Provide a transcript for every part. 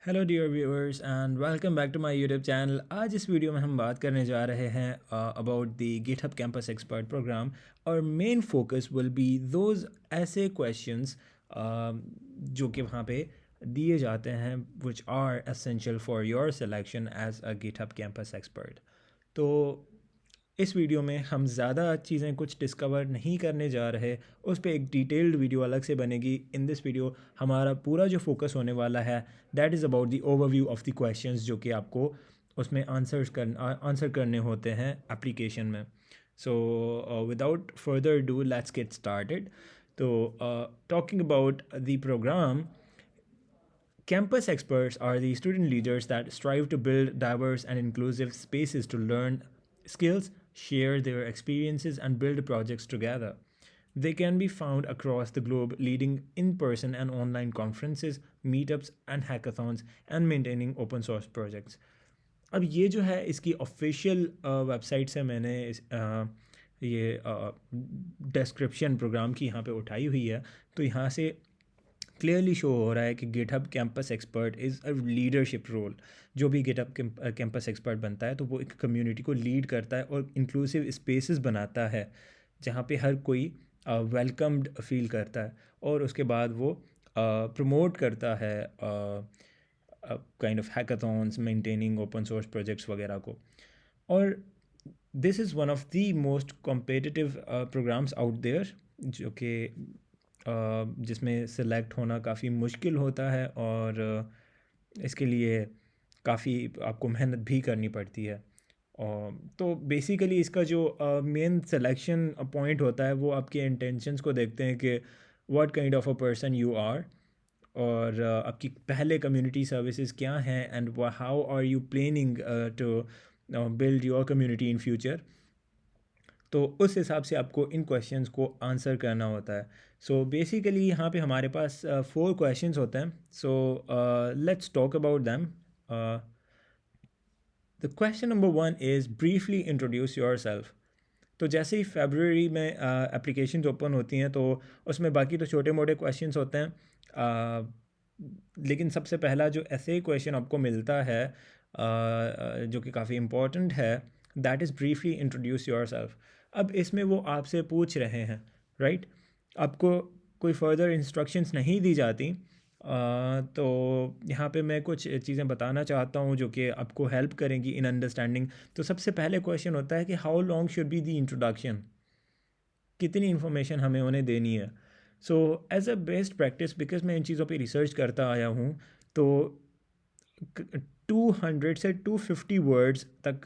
Hello dear viewers and welcome back to my YouTube channel. आज इस video में हम बात करने जा रहे हैं about the GitHub campus expert programme. और main focus will be those ऐसे क्वेश्चंस जो कि वहाँ पे दिए जाते हैं which are essential for your selection as a GitHub campus expert. तो इस वीडियो में हम ज़्यादा चीज़ें कुछ डिस्कवर नहीं करने जा रहे, उस पर एक डिटेल्ड वीडियो अलग से बनेगी। इन दिस वीडियो हमारा पूरा जो फोकस होने वाला है that is about the overview of the questions जो कि आपको उसमें आंसर करने होते हैं एप्लीकेशन में। So without further do let's get started. तो talking about the programme, campus experts are the student leaders that strive to build diverse and inclusive spaces to learn skills, share their experiences, and build projects together. They can be found across the globe leading in person and online conferences, meetups, and hackathons, and maintaining open source projects. अब ये जो है इसकी official website से मैंने ये description programme की यहाँ पे उठाई हुई है। तो यहाँ से क्लियरली शो हो रहा है कि GitHub campus expert is a leadership role. जो भी गिटहब कैंपस एक्सपर्ट बनता है तो वो एक कम्युनिटी को लीड करता है और इंक्लूसिव स्पेसेस बनाता है जहाँ पे हर कोई वेलकम्ड फील करता है। और उसके बाद वो प्रमोट करता है kind of hackathons, maintaining open source projects वगैरह को। और this is one of the most competitive programmes out there, जो कि जिसमें सेलेक्ट होना काफ़ी मुश्किल होता है और इसके लिए काफ़ी आपको मेहनत भी करनी पड़ती है। तो बेसिकली इसका जो मेन सिलेक्शन पॉइंट होता है वो आपके इंटेंशंस को देखते हैं कि what kind of a person you are, और आपकी पहले कम्युनिटी सर्विसेज क्या हैं, and how are you planning to build your community in future. तो उस हिसाब से आपको इन क्वेश्चंस को आंसर करना होता है। सो बेसिकली यहाँ पे हमारे पास 4 क्वेश्चंस होते हैं। So let's talk about them. The question number 1 is briefly introduce your self. तो जैसे ही फेबररी में एप्लीकेशंस ओपन होती हैं तो उसमें बाकी तो छोटे मोटे क्वेश्चंस होते हैं, लेकिन सबसे पहला जो ऐसे क्वेश्चन आपको मिलता है जो कि काफ़ी इम्पोर्टेंट है, that is briefly introduce your self. अब इसमें वो आपसे पूछ रहे हैं, राइट? आपको कोई फर्दर इंस्ट्रक्शंस नहीं दी जाती। तो यहाँ पे मैं कुछ चीज़ें बताना चाहता हूँ जो कि आपको हेल्प करेंगी इन अंडरस्टैंडिंग। तो सबसे पहले क्वेश्चन होता है कि how long should be the introduction, कितनी इन्फॉर्मेशन हमें उन्हें देनी है। So as a best practice, because मैं इन चीज़ों पे रिसर्च करता आया हूँ, तो 200 से 250 वर्ड्स तक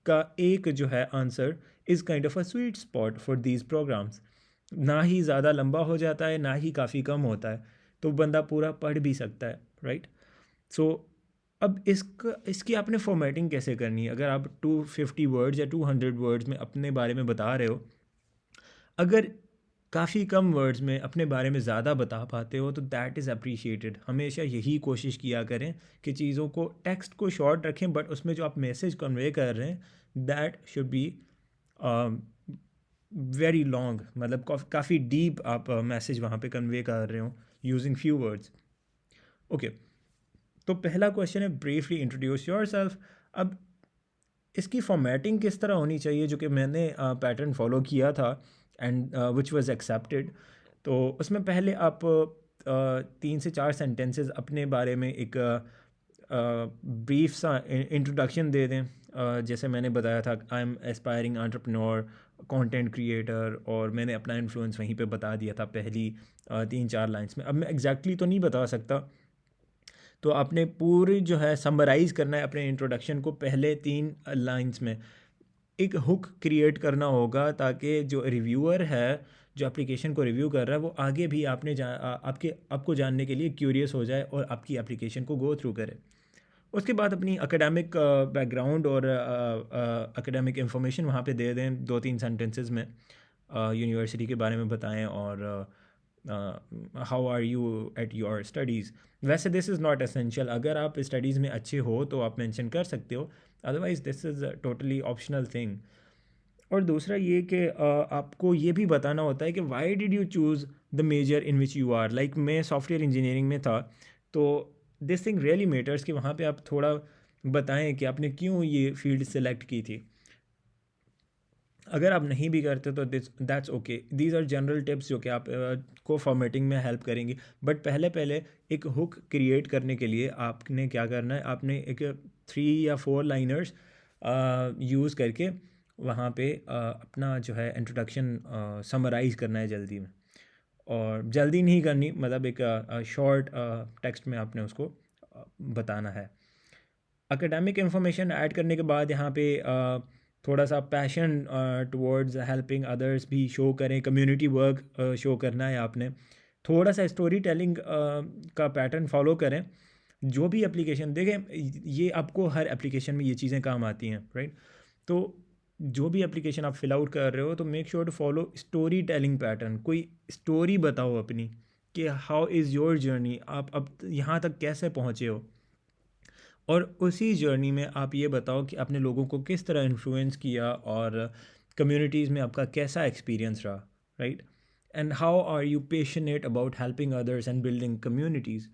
का एक जो है answer is kind of a sweet spot for these programmes. ना ही ज़्यादा लंबा हो जाता है, ना ही काफ़ी कम होता है, तो बंदा पूरा पढ़ भी सकता है, राइट? सो अब इसकी आपने फॉर्मेटिंग कैसे करनी है? अगर आप 250 वर्ड्स या 200 वर्ड्स में अपने बारे में बता रहे हो, अगर काफ़ी कम वर्ड्स में अपने बारे में ज़्यादा बता पाते हो तो दैट इज़ अप्रिशिएटेड। हमेशा यही कोशिश किया करें कि चीज़ों को, टेक्स्ट को शॉर्ट रखें, बट उसमें जो आप मैसेज कन्वे कर रहे हैं that should be very long, मतलब काफ़ी डीप आप मैसेज वहाँ पे कन्वे कर रहे हो यूजिंग फ्यू वर्ड्स। ओके, तो पहला क्वेश्चन है ब्रीफली इंट्रोड्यूस योर सेल्फ। अब इसकी फॉर्मेटिंग किस तरह होनी चाहिए, जो कि मैंने पैटर्न फॉलो किया था एंड विच वाज एक्सेप्टेड। तो उसमें पहले आप 3 से 4 सेंटेंसेस अपने बारे में एक ब्रीफ सा इंट्रोडक्शन दे दें। जैसे मैंने बताया था, I am aspiring entrepreneur, content creator, और मैंने अपना इन्फ्लुएंस वहीं पे बता दिया था पहली 3-4 लाइंस में। अब मैं एग्जैक्टली तो नहीं बता सकता, तो आपने पूरी जो है समराइज़ करना है अपने इंट्रोडक्शन को पहले 3 लाइंस में। एक हुक क्रिएट करना होगा ताकि जो रिव्यूअर है, जो एप्लीकेशन को रिव्यू कर रहा है, वो आगे भी आपको जानने के लिए क्यूरियस हो जाए और आपकी एप्लीकेशन को गो थ्रू करे। उसके बाद अपनी एकेडमिक बैकग्राउंड और एकेडमिक इंफॉर्मेशन वहाँ पे दे दें 2-3 सेंटेंसेस में। यूनिवर्सिटी के बारे में बताएं और how are you at your studies. वैसे दिस इज़ नॉट एसेंशियल, अगर आप स्टडीज़ में अच्छे हो तो आप मेंशन कर सकते हो, otherwise this is totally optional thing. और दूसरा ये कि आपको ये भी बताना होता है कि why did you choose the major in which you are. Like मैं सॉफ्टवेयर इंजीनियरिंग में था, तो दिस थिंग रियली मैटर्स कि वहाँ पे आप थोड़ा बताएं कि आपने क्यों ये फील्ड सेलेक्ट की थी। अगर आप नहीं भी करते तो that's okay, these are general tips जो कि आप को फॉर्मेटिंग में हेल्प करेंगी। बट पहले पहले एक हुक क्रिएट करने के लिए आपने क्या करना है, आपने एक 3 या 4 लाइनर्स यूज़ करके वहाँ पे अपना जो है इंट्रोडक्शन समराइज़ करना है जल्दी में, और जल्दी नहीं करनी, मतलब एक शॉर्ट टेक्स्ट में आपने उसको बताना है। एकेडमिक इन्फॉर्मेशन ऐड करने के बाद यहाँ पे थोड़ा सा पैशन टुवर्ड्स हेल्पिंग अदर्स भी शो करें, कम्युनिटी वर्क शो करना है आपने। थोड़ा सा स्टोरी टेलिंग का पैटर्न फॉलो करें। जो भी एप्लीकेशन देखें, ये आपको हर एप्लीकेशन में ये चीज़ें काम आती हैं, राइट। तो जो भी एप्लीकेशन आप फिल आउट कर रहे हो तो make sure to follow story telling pattern. कोई स्टोरी बताओ अपनी कि हाउ इज़ योर जर्नी, आप अब यहाँ तक कैसे पहुँचे हो, और उसी जर्नी में आप ये बताओ कि आपने लोगों को किस तरह इन्फ्लुएंस किया और कम्युनिटीज़ में आपका कैसा एक्सपीरियंस रहा, right. And how are you passionate about helping others and building communities.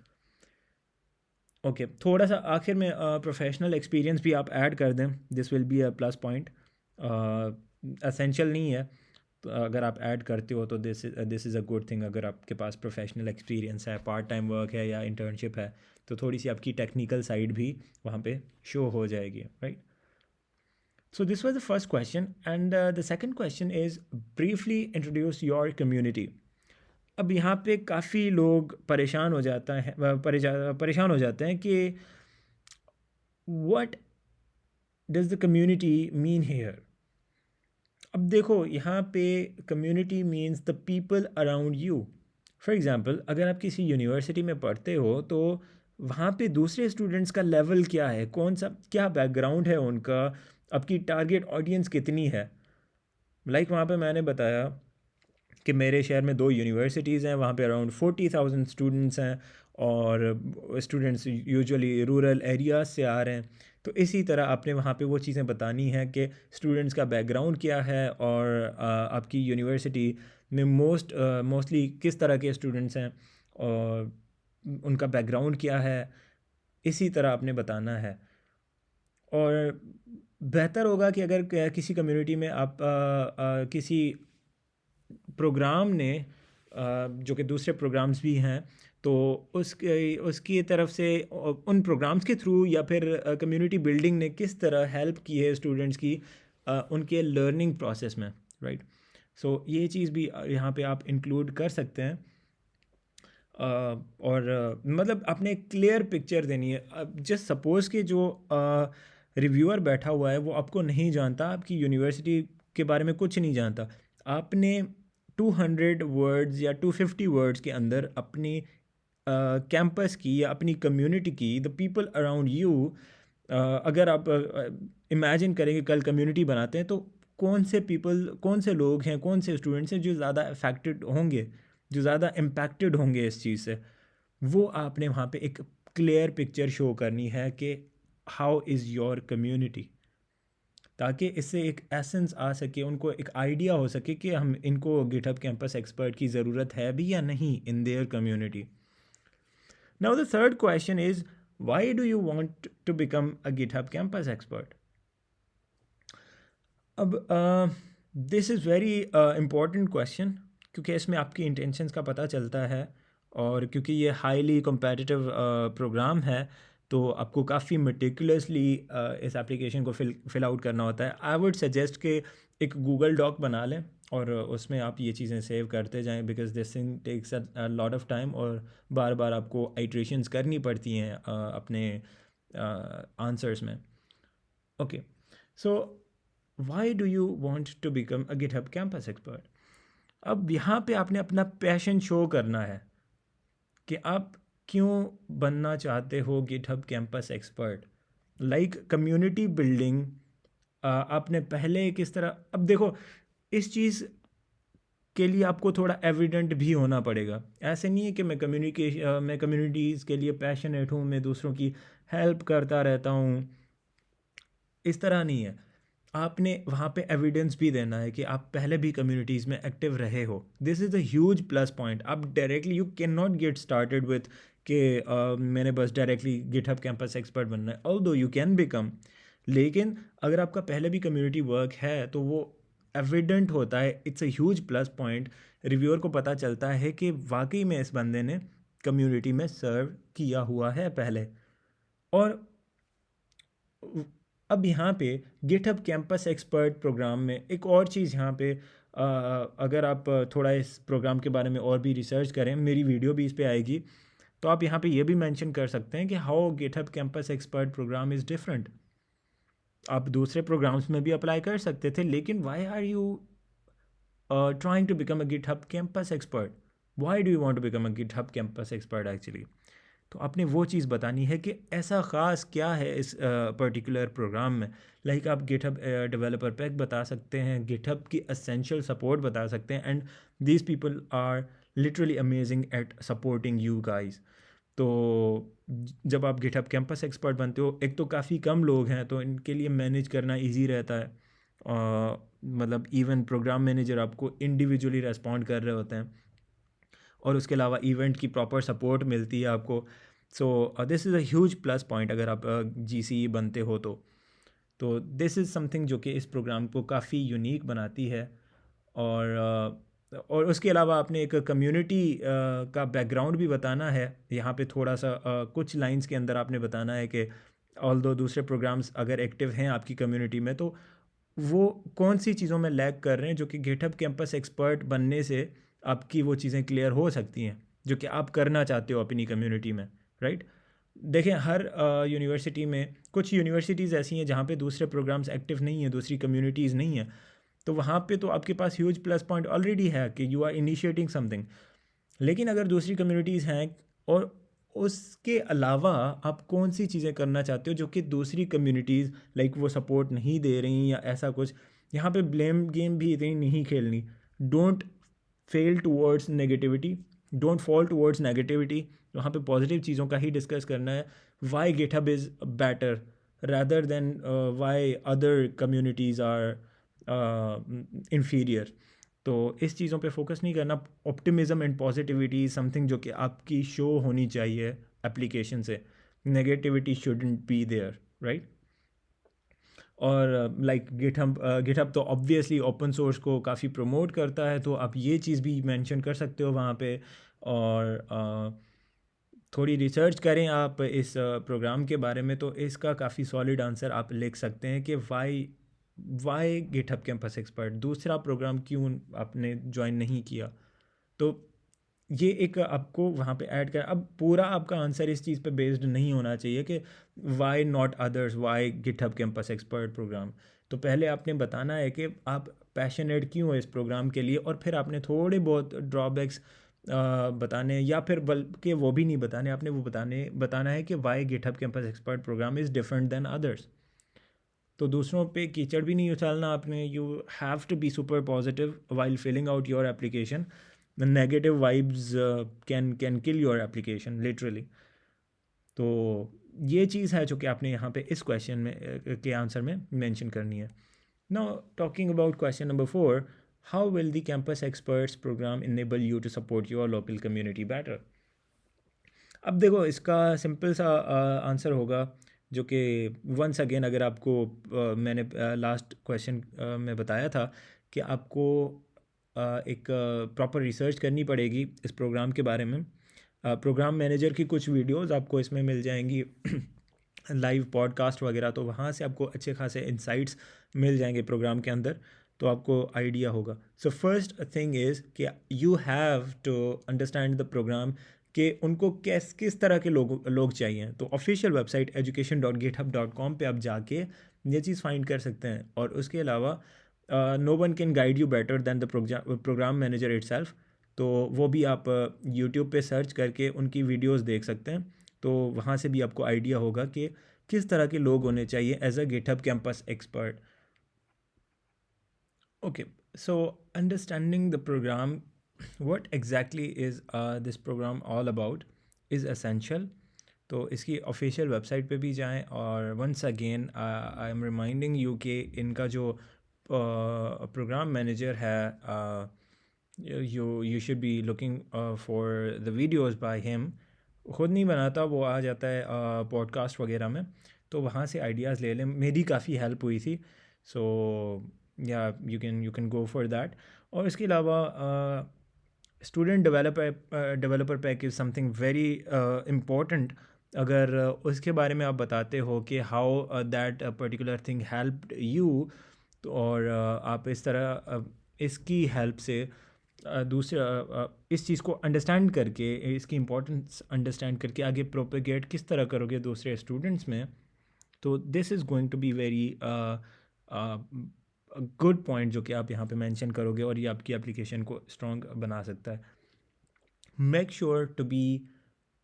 Okay, थोड़ा सा आखिर में प्रोफेशनल एक्सपीरियंस भी आप ऐड कर दें, this will be a plus point. Essential नहीं है, तो अगर आप ऐड करते हो तो this is a good thing. अगर आपके पास प्रोफेशनल एक्सपीरियंस है, पार्ट टाइम वर्क है या इंटर्नशिप है, तो थोड़ी सी आपकी टेक्निकल साइड भी वहाँ पे शो हो जाएगी, right. So this was the first question, and the second question is briefly introduce your community. अब यहाँ पे काफ़ी लोग परेशान हो जाता है परेशान हो जाते हैं कि what does the community mean here. अब देखो, यहाँ पे community means the people around you. For example, अगर आप किसी यूनिवर्सिटी में पढ़ते हो तो वहाँ पे दूसरे स्टूडेंट्स का लेवल क्या है, कौन सा क्या बैकग्राउंड है उनका, आपकी टारगेट ऑडियंस कितनी है। वहाँ पे मैंने बताया कि मेरे शहर में 2 यूनिवर्सिटीज़ हैं, वहाँ पे अराउंड 40,000 स्टूडेंट्स हैं, और स्टूडेंट्स यूजुअली रूरल एरियाज से आ रहे हैं। तो इसी तरह आपने वहाँ पे वो चीज़ें बतानी है कि स्टूडेंट्स का बैकग्राउंड क्या है, और आपकी यूनिवर्सिटी में मोस्टली किस तरह के स्टूडेंट्स हैं, और उनका बैकग्राउंड क्या है, इसी तरह आपने बताना है। और बेहतर होगा कि अगर किसी कम्युनिटी में आप किसी प्रोग्राम ने जो कि दूसरे प्रोग्राम्स भी हैं, तो उसकी तरफ से उन प्रोग्राम्स के थ्रू या फिर कम्युनिटी बिल्डिंग ने किस तरह हेल्प की है स्टूडेंट्स की उनके लर्निंग प्रोसेस में, राइट। सो ये चीज़ भी यहाँ पे आप इंक्लूड कर सकते हैं। और मतलब आपने क्लियर पिक्चर देनी है। अब जस्ट सपोज़ कि जो रिव्यूअर बैठा हुआ है वो आपको नहीं जानता, आपकी यूनिवर्सिटी के बारे में कुछ नहीं जानता, आपने 200 वर्ड्स या 250 वर्ड्स के अंदर अपनी कैंपस की या अपनी कम्युनिटी की, द पीपल अराउंड यू, अगर आप इमेजिन करेंगे कल कम्युनिटी बनाते हैं तो कौन से पीपल, कौन से लोग हैं, कौन से स्टूडेंट्स हैं जो ज़्यादा अफेक्टेड होंगे, जो ज़्यादा इम्पैक्टेड होंगे इस चीज़ से, वो आपने वहाँ पे एक क्लियर पिक्चर शो करनी है कि हाउ इज़ योर कम्युनिटी, ताकि इससे एक एसेंस आ सके, उनको एक आइडिया हो सके कि हम इनको गिटहब कैंपस एक्सपर्ट की ज़रूरत है भी या नहीं in their community. Now the third question is why do you want to become a GitHub campus expert. अब this is very important question, क्योंकि इसमें आपकी इंटेंशंस का पता चलता है, और क्योंकि ये हाईली कम्पेटिटिव प्रोग्राम है, तो आपको काफ़ी मेटिकुलसली इस एप्लीकेशन को फिल आउट करना होता है। आई वुड सजेस्ट कि एक गूगल डॉक बना लें और उसमें आप ये चीज़ें सेव करते जाएं, because this thing takes a lot of time, और बार बार आपको आइट्रेशंस करनी पड़ती हैं अपने आंसर्स में। Okay, so why do you want to become a GitHub campus expert. अब यहाँ पे आपने अपना पैशन शो करना है कि आप क्यों बनना चाहते हो GitHub campus expert. Like community building, आपने पहले किस तरह, अब देखो इस चीज़ के लिए आपको थोड़ा एविडेंट भी होना पड़ेगा। ऐसे नहीं है कि मैं कम्युनिटीज़ के लिए पैशनेट हूँ, मैं दूसरों की हेल्प करता रहता हूँ, इस तरह नहीं है। आपने वहाँ पे एविडेंस भी देना है कि आप पहले भी कम्युनिटीज़ में एक्टिव रहे हो। This is a huge plus point. आप directly you can not get started with कि मैंने बस डायरेक्टली गिटहब कैंपस एक्सपर्ट बनना है, ऑल्दो यू कैन बिकम, लेकिन अगर आपका पहले भी कम्युनिटी वर्क है तो वो एविडेंट होता है, it's a huge plus point. Reviewer को पता चलता है कि वाकई में इस बंदे ने कम्युनिटी में सर्व किया हुआ है पहले। और अब यहाँ पे गिटहब कैंपस एक्सपर्ट प्रोग्राम में एक और चीज़ यहाँ पे अगर आप थोड़ा इस प्रोग्राम के बारे में और भी रिसर्च करें, मेरी वीडियो भी इस पे आएगी, तो आप यहाँ पे ये भी मेंशन कर सकते हैं कि how GitHub campus expert programme is different. आप दूसरे प्रोग्राम्स में भी अप्लाई कर सकते थे, लेकिन why are you trying to become a GitHub campus expert? Why do you want to become a GitHub campus expert actually? तो आपने वो चीज़ बतानी है कि ऐसा ख़ास क्या है इस पर्टिकुलर प्रोग्राम में। लाइक आप गिटहब डेवलपर पैक बता सकते हैं, गिटहब की असेंशियल सपोर्ट बता सकते हैं, and these people are literally amazing at supporting you guys. तो जब आप गिटहब कैंपस एक्सपर्ट बनते हो, एक तो काफ़ी कम लोग हैं तो इनके लिए मैनेज करना इजी रहता है। मतलब इवन प्रोग्राम मैनेजर आपको इंडिविजुअली रेस्पॉन्ड कर रहे होते हैं, और उसके अलावा इवेंट की प्रॉपर सपोर्ट मिलती है आपको। So this is a huge plus point अगर आप GCE बनते हो तो दिस इज़ समथिंग जो कि इस प्रोग्राम को काफ़ी यूनिक बनाती है। और उसके अलावा आपने एक कम्युनिटी का बैकग्राउंड भी बताना है यहाँ पे थोड़ा सा, कुछ लाइंस के अंदर आपने बताना है कि ऑल्दो दूसरे प्रोग्राम्स अगर एक्टिव हैं आपकी कम्युनिटी में, तो वो कौन सी चीज़ों में लैग कर रहे हैं जो कि गिटहब कैंपस एक्सपर्ट बनने से आपकी वो चीज़ें क्लियर हो सकती हैं जो कि आप करना चाहते हो अपनी कम्युनिटी में, राइट। देखें, हर यूनिवर्सिटी में, कुछ यूनिवर्सिटीज़ ऐसी हैं जहाँ पे दूसरे प्रोग्राम्स एक्टिव नहीं हैं, दूसरी कम्युनिटीज़ नहीं हैं, तो वहाँ पे तो आपके पास ह्यूज प्लस पॉइंट ऑलरेडी है कि यू आर इनिशिएटिंग समथिंग। लेकिन अगर दूसरी कम्युनिटीज़ हैं और उसके अलावा आप कौन सी चीज़ें करना चाहते हो जो कि दूसरी कम्युनिटीज़ लाइक वो सपोर्ट नहीं दे रही या ऐसा कुछ, यहाँ पे ब्लेम गेम भी इतनी नहीं खेलनी। Don't fail towards negativity, don't fall towards negativity. वहाँ पे पॉजिटिव चीज़ों का ही डिस्कस करना है। Why GitHub is better rather than why other communities are inferior। तो इस चीज़ों पे फोकस नहीं करना। ऑप्टिमिज्म एंड पॉजिटिविटी समथिंग जो कि आपकी शो होनी चाहिए एप्लीकेशन से। Negativity shouldn't be there, right. और लाइक गिटहब तो ऑब्वियसली ओपन सोर्स को काफ़ी प्रमोट करता है, तो आप ये चीज़ भी मेंशन कर सकते हो वहाँ पे। और थोड़ी रिसर्च करें आप इस प्रोग्राम के बारे में, तो इसका काफ़ी सॉलिड आंसर आप लिख सकते हैं कि वाई गिटहब कैंपस एक्सपर्ट, दूसरा प्रोग्राम क्यों आपने ज्वाइन नहीं किया। तो ये एक आपको वहाँ पे ऐड कर, अब पूरा आपका आंसर इस चीज़ पे बेस्ड नहीं होना चाहिए कि why not others, why GitHub campus expert programme. तो पहले आपने बताना है कि आप पैशनेट क्यों हो इस प्रोग्राम के लिए, और फिर आपने थोड़े बहुत ड्रॉबैक्स बताने, या फिर बल्कि वो भी नहीं बताने, आपने वो बताना है कि why GitHub campus expert programme is different than others. तो दूसरों पे कीचड़ भी नहीं उछालना आपने। You have to be super positive while filling out your application. Negative vibes can kill your application literally. तो ये चीज़ है जो कि आपने यहाँ पे इस क्वेश्चन में के आंसर में मेंशन करनी है। Now talking about question number 4, how will the campus experts programme enable you to support your local community better. अब देखो, इसका सिंपल सा आंसर होगा जो कि वंस अगेन, अगर आपको मैंने लास्ट क्वेश्चन में बताया था कि आपको एक प्रॉपर रिसर्च करनी पड़ेगी इस प्रोग्राम के बारे में। प्रोग्राम मैनेजर की कुछ वीडियोस आपको इसमें मिल जाएंगी, लाइव पॉडकास्ट वगैरह, तो वहाँ से आपको अच्छे खासे इंसाइट्स मिल जाएंगे प्रोग्राम के अंदर, तो आपको आइडिया होगा। सो फर्स्ट थिंग इज़ कि you have to understand the programme कि उनको किस तरह के लोग चाहिए। तो ऑफिशियल वेबसाइट education.github.com पे आप जाके ये चीज़ फाइंड कर सकते हैं। और उसके अलावा no one can guide you better than the programme manager itself, तो वो भी आप यूट्यूब पे सर्च करके उनकी वीडियोस देख सकते हैं। तो वहाँ से भी आपको आइडिया होगा कि किस तरह के लोग होने चाहिए as a GitHub campus expert. Okay, so understanding the programme, what exactly is this program all about is essential। तो इसकी ऑफिशियल वेबसाइट पे भी जाएं, और once again I am reminding you कि इनका जो प्रोग्राम मैनेजर है, you should be looking for the videos by him, खुद नहीं बनाता, वो आ जाता है पॉडकास्ट वगैरह में, तो वहाँ से आइडियाज़ ले लें, मेरी काफ़ी हेल्प हुई थी। सो या you can go for that. और इसके अलावा student developer pack is something very important. अगर उसके बारे में आप बताते हो कि how that particular thing helped you, तो और आप इस तरह इसकी हेल्प से दूसरे इस चीज़ को अंडरस्टैंड करके, इसकी इम्पोर्टेंस अंडरस्टैंड करके आगे प्रोपेगेट किस तरह करोगे दूसरे स्टूडेंट्स में, तो this is going to be very good point जो कि आप यहाँ पे मेंशन करोगे, और ये आपकी एप्लीकेशन को स्ट्रॉन्ग बना सकता है। Make sure to be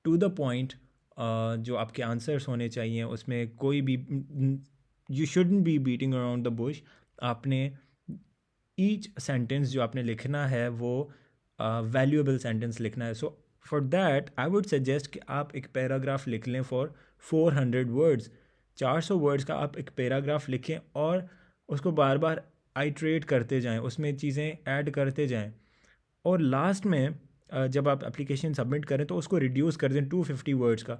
to the point. जो आपके आंसर्स होने चाहिए उसमें कोई भी, you shouldn't be beating around the bush. आपने ईच सेंटेंस जो आपने लिखना है वो वैल्यूएबल सेंटेंस लिखना है। So for that I would suggest कि आप एक पैराग्राफ लिख लें फॉर 400 वर्ड्स। 400 वर्ड्स का आप एक पैराग्राफ लिखें और उसको बार बार आइट्रेट करते जाएं, उसमें चीज़ें ऐड करते जाएं, और लास्ट में जब आप एप्लीकेशन सबमिट करें तो उसको रिड्यूस कर दें 250 वर्ड्स का।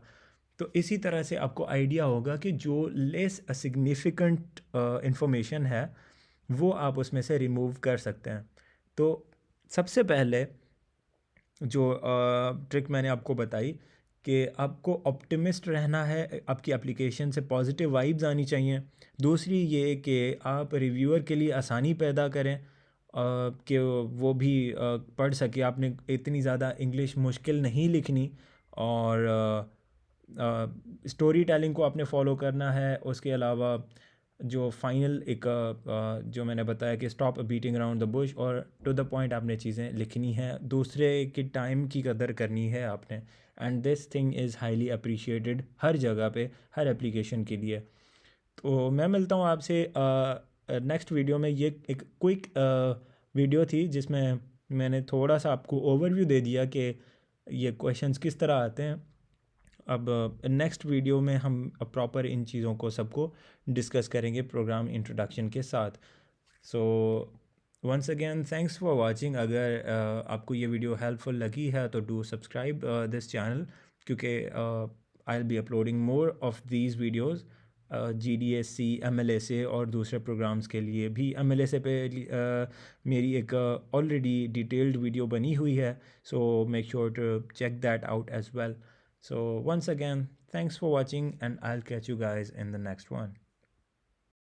तो इसी तरह से आपको आइडिया होगा कि जो लेस सिग्निफिकेंट इंफॉर्मेशन है वो आप उसमें से रिमूव कर सकते हैं। तो सबसे पहले जो ट्रिक मैंने आपको बताई कि आपको ऑप्टिमिस्ट रहना है, आपकी एप्लीकेशन से पॉजिटिव वाइब्स आनी चाहिए। दूसरी ये कि आप रिव्यूअर के लिए आसानी पैदा करें, कि वो भी पढ़ सके। आपने इतनी ज़्यादा इंग्लिश मुश्किल नहीं लिखनी, और स्टोरी टेलिंग को आपने फॉलो करना है। उसके अलावा जो फाइनल एक जो मैंने बताया कि stop beating around the Bush, और टू द पॉइंट आपने चीज़ें लिखनी है, दूसरे के टाइम की कदर करनी है आपने। And this thing is highly appreciated हर जगह पे, हर एप्लीकेशन के लिए। तो मैं मिलता हूँ आपसे नेक्स्ट वीडियो में। ये एक क्विक वीडियो थी जिसमें मैंने थोड़ा सा आपको ओवरव्यू दे दिया कि ये क्वेश्चंस किस तरह आते हैं। अब नेक्स्ट वीडियो में हम प्रॉपर इन चीज़ों को सबको डिस्कस करेंगे प्रोग्राम इंट्रोडक्शन के साथ। So once again thanks for watching. अगर आपको ये वीडियो हेल्पफुल लगी है तो डू सब्सक्राइब दिस चैनल, क्योंकि I will be uploading more of these videos GDSC, MLSA और दूसरे प्रोग्राम्स के लिए भी। MLSA पे मेरी एक ऑलरेडी डिटेल्ड वीडियो बनी हुई है, so make sure to check that out as well. So once again, thanks for watching, and I'll catch you guys in the next one.